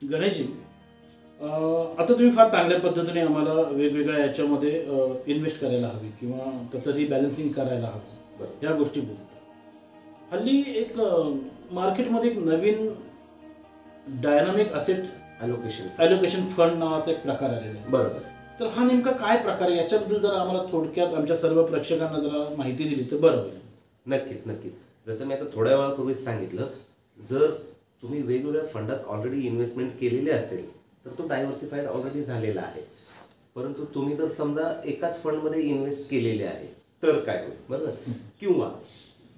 गणेशजी, आता तुम्ही फार चांगल्या पद्धतीने आम्हाला वेगवेगळ्या याच्यामध्ये इन्व्हेस्ट करायला हवी किंवा त्याचं रिबॅलन्सिंग करायला हवं ह्या गोष्टी बोलतात. हल्ली एक मार्केटमध्ये एक नवीन डायनामिक असेट ॲलोकेशन फंड नावाचा एक प्रकार आलेला आहे. बरोबर. तर हा नेमका काय प्रकार आहे याच्याबद्दल जरा आम्हाला थोडक्यात आमच्या सर्व प्रेक्षकांना जरा माहिती दिली तर बरं होईल. नक्कीच नक्कीच. जसं मी आता थोड्या वेळापूर्वीच सांगितलं, जर तुम्ही वेगवेगळ्या फंडात ऑलरेडी इन्व्हेस्टमेंट केलेली असेल तर तो डायव्हर्सिफाईड ऑलरेडी झालेला आहे. परंतु तुम्ही जर समजा एकाच फंडमध्ये इन्व्हेस्ट केलेले आहे तर काय होईल, बरोबर. किंवा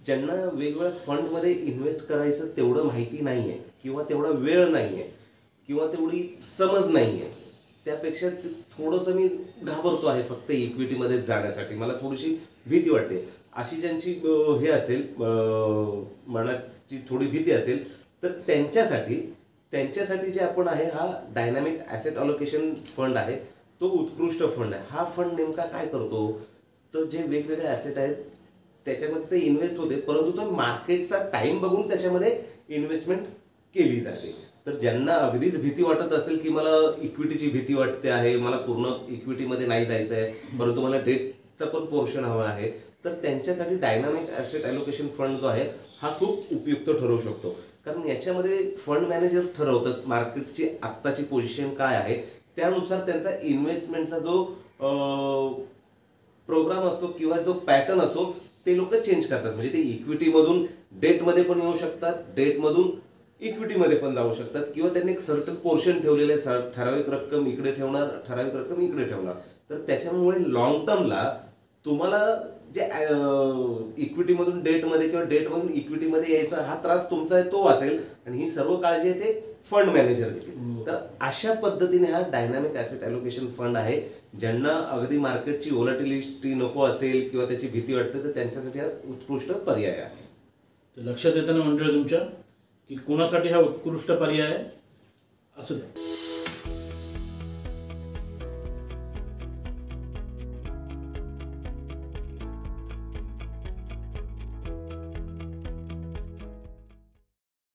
ज्यांना वेगवेगळ्या फंडमध्ये इन्व्हेस्ट करायचं तेवढं माहिती नाही आहे किंवा तेवढा वेळ नाही आहे किंवा तेवढी समज नाही आहे, त्यापेक्षा थोडंसं मी घाबरतो आहे फक्त इक्विटीमध्ये जाण्यासाठी, मला थोडीशी भीती वाटते, अशी ज्यांची हे असेल, मनाची थोडी भीती असेल, तर त्यांच्यासाठी जे आपण आहे हा डायनामिक ॲसेट अलोकेशन फंड आहे, तो उत्कृष्ट फंड आहे. हा फंड नेमका काय करतो, तर जे वेगवेगळे ॲसेट आहेत त्याच्यामध्ये ते इन्व्हेस्ट होते, परंतु तो मार्केटचा टाईम बघून त्याच्यामध्ये इन्व्हेस्टमेंट केली जाते. तर ज्यांना अगदीच भीती वाटत असेल की मला इक्विटीची भीती वाटते आहे, मला पूर्ण इक्विटीमध्ये नाही जायचं आहे, परंतु मला डेटचा पण पोर्शन हवा आहे, तर त्यांच्यासाठी डायनामिक ॲसेट ॲलोकेशन फंड जो आहे हा खूप उपयुक्त ठरू शकतो. कारण याच्यामध्ये फंड मॅनेजर ठरवतात मार्केटची आत्ताची पोझिशन काय आहे, त्यानुसार त्यांचा इन्व्हेस्टमेंटचा जो प्रोग्राम असतो किंवा जो पॅटर्न असतो ते लोक चेंज करतात. म्हणजे ते इक्विटीमधून डेटमध्ये पण येऊ शकतात, डेटमधून इक्विटीमध्ये पण जाऊ शकतात, किंवा त्यांनी एक सर्टन पोर्शन ठेवलेले आहे, ठराविक रक्कम इकडे ठेवणार, ठराविक रक्कम इकडे ठेवणार. तर त्याच्यामुळे लॉंग टर्मला तुम्हाला जे इक्विटीमधून डेटमध्ये किंवा डेटमधून इक्विटीमध्ये यायचा हा त्रास तुमचा आहे तो असेल, आणि ही सर्व काळजी आहे ते फंड मॅनेजर घेतील. तर अशा पद्धतीने हा डायनामिक ॲसेट ॲलोकेशन फंड आहे. ज्यांना अगदी मार्केटची व्होलॅटिलिटी नको असेल किंवा त्याची भीती वाटते तर त्यांच्यासाठी हा उत्कृष्ट पर्याय आहे. तर लक्षात येताना मंडळी तुमच्या की कोणासाठी हा उत्कृष्ट पर्याय असू द्या.